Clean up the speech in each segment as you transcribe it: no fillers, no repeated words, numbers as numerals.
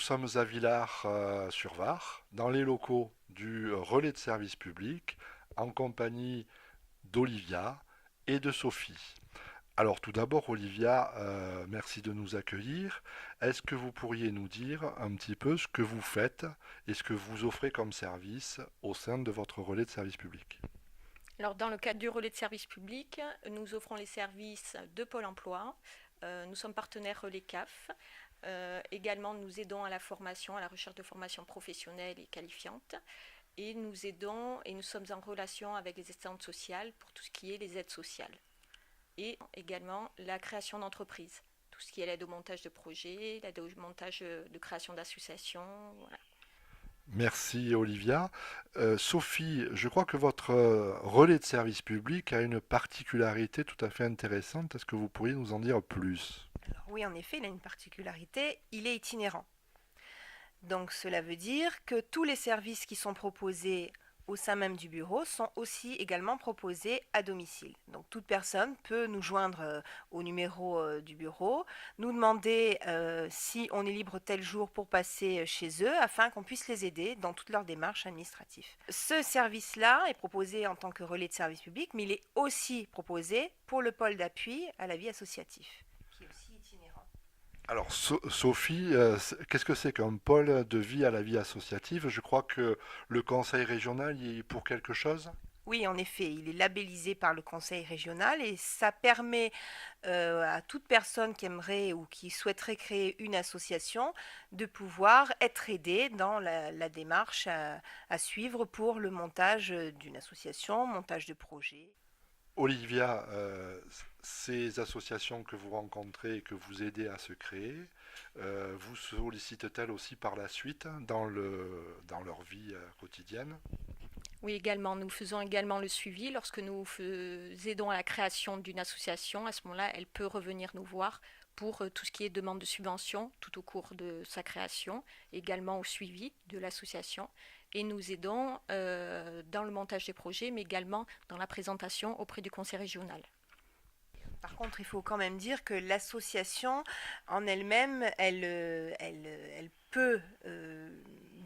sommes à Villars-sur-Var, dans les locaux du relais de service public, en compagnie d'Olivia et de Sophie. Alors tout d'abord, Olivia, merci de nous accueillir. Est-ce que vous pourriez nous dire un petit peu ce que vous faites et ce que vous offrez comme service au sein de votre relais de service public? Alors, dans le cadre du relais de service public, nous offrons les services de Pôle emploi. Nous sommes partenaires Relais CAF. Également, nous aidons à la formation, à la recherche de formation professionnelle et qualifiante. Et nous aidons et nous sommes en relation avec les assistantes sociales pour tout ce qui est les aides sociales. Et également la création d'entreprises. Tout ce qui est l'aide au montage de projets, l'aide au montage de création d'associations. Voilà. Merci Olivia. Sophie, je crois que votre relais de service public a une particularité tout à fait intéressante. Est-ce que vous pourriez nous en dire plus? Alors oui, en effet, il a une particularité, il est itinérant. Donc cela veut dire que tous les services qui sont proposés au sein même du bureau sont aussi également proposés à domicile. Donc toute personne peut nous joindre au numéro du bureau, nous demander si on est libre tel jour pour passer chez eux afin qu'on puisse les aider dans toutes leurs démarches administratives. Ce service-là est proposé en tant que relais de service public, mais il est aussi proposé pour le pôle d'appui à la vie associative, qui est aussi itinérant. Alors, Sophie, qu'est-ce que c'est qu'un pôle de vie à la vie associative? Je crois que le conseil régional y est pour quelque chose. Oui, en effet, il est labellisé par le conseil régional et ça permet à toute personne qui aimerait ou qui souhaiterait créer une association de pouvoir être aidée dans la démarche à suivre pour le montage d'une association, montage de projet. Olivia, ces associations que vous rencontrez et que vous aidez à se créer, vous sollicitent-elles aussi par la suite dans leur vie quotidienne? Oui, également. Nous faisons également le suivi. Lorsque nous aidons à la création d'une association, à ce moment-là, elle peut revenir nous voir pour tout ce qui est demande de subvention tout au cours de sa création, également au suivi de l'association. Et nous aidons dans le montage des projets, mais également dans la présentation auprès du conseil régional. Par contre, il faut quand même dire que l'association en elle-même, elle peut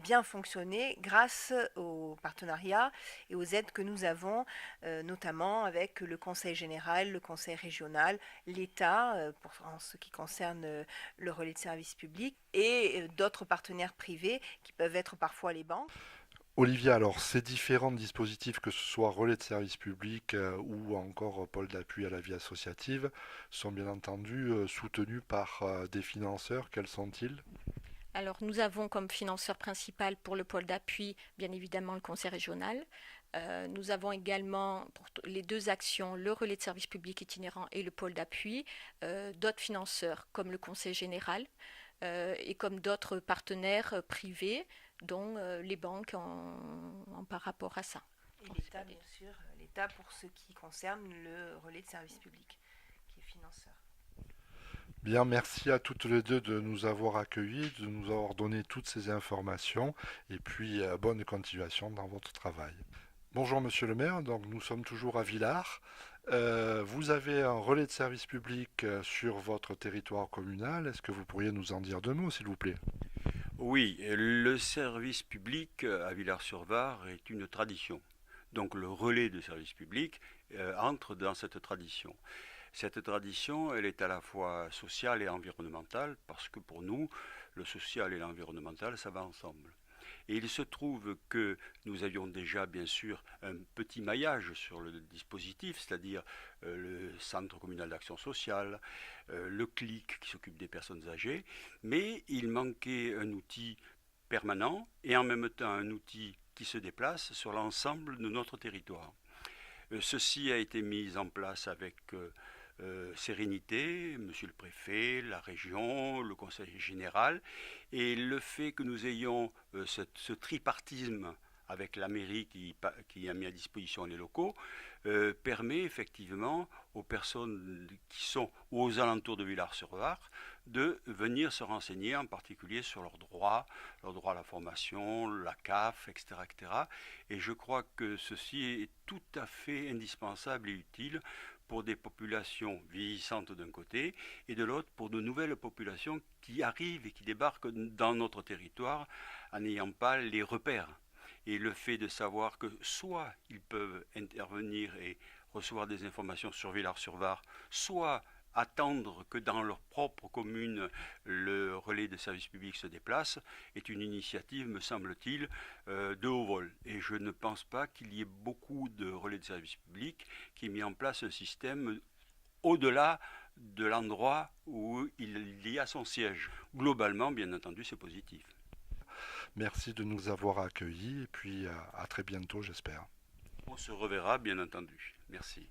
bien fonctionner grâce aux partenariats et aux aides que nous avons, notamment avec le Conseil général, le Conseil régional, l'État, en ce qui concerne le relais de service public, et d'autres partenaires privés qui peuvent être parfois les banques. Olivia, alors ces différents dispositifs, que ce soit relais de service public ou encore pôle d'appui à la vie associative, sont bien entendu soutenus par des financeurs. Quels sont-ils? Alors, nous avons comme financeur principal pour le pôle d'appui, bien évidemment, le conseil régional. Nous avons également, pour les deux actions, le relais de service public itinérant et le pôle d'appui, d'autres financeurs comme le conseil général et comme d'autres partenaires privés, dont les banques par rapport à ça. Et l'État, bien sûr, l'État pour ce qui concerne le relais de service public, qui est financeur. Bien, merci à toutes les deux de nous avoir accueillis, de nous avoir donné toutes ces informations et puis bonne continuation dans votre travail. Bonjour Monsieur le maire, donc nous sommes toujours à Villars. Vous avez un relais de service public sur votre territoire communal. Est-ce que vous pourriez nous en dire deux mots, s'il vous plaît? Oui, le service public à Villars-sur-Var est une tradition. Donc le relais de service public entre dans cette tradition. Cette tradition, elle est à la fois sociale et environnementale parce que pour nous, le social et l'environnemental, ça va ensemble. Et il se trouve que nous avions déjà, bien sûr, un petit maillage sur le dispositif, c'est-à-dire le Centre communal d'action sociale, le CLIC qui s'occupe des personnes âgées, mais il manquait un outil permanent et en même temps un outil qui se déplace sur l'ensemble de notre territoire. Ceci a été mis en place avec sérénité, monsieur le préfet, la région, le conseil général, et le fait que nous ayons ce tripartisme avec la mairie qui a mis à disposition les locaux, permet effectivement aux personnes qui sont aux alentours de Villars-sur-Var de venir se renseigner en particulier sur leurs droits à la formation, la CAF, etc., etc. Et je crois que ceci est tout à fait indispensable et utile pour des populations vieillissantes d'un côté, et de l'autre pour de nouvelles populations qui arrivent et qui débarquent dans notre territoire en n'ayant pas les repères. Et le fait de savoir que soit ils peuvent intervenir et recevoir des informations sur Villars-sur-Var, soit attendre que dans leur propre commune le relais de service public se déplace, est une initiative, me semble-t-il, de haut vol. Et je ne pense pas qu'il y ait beaucoup de relais de service public qui aient mis en place un système au-delà de l'endroit où il y a son siège. Globalement, bien entendu, c'est positif. Merci de nous avoir accueillis et puis à très bientôt, j'espère. On se reverra, bien entendu. Merci.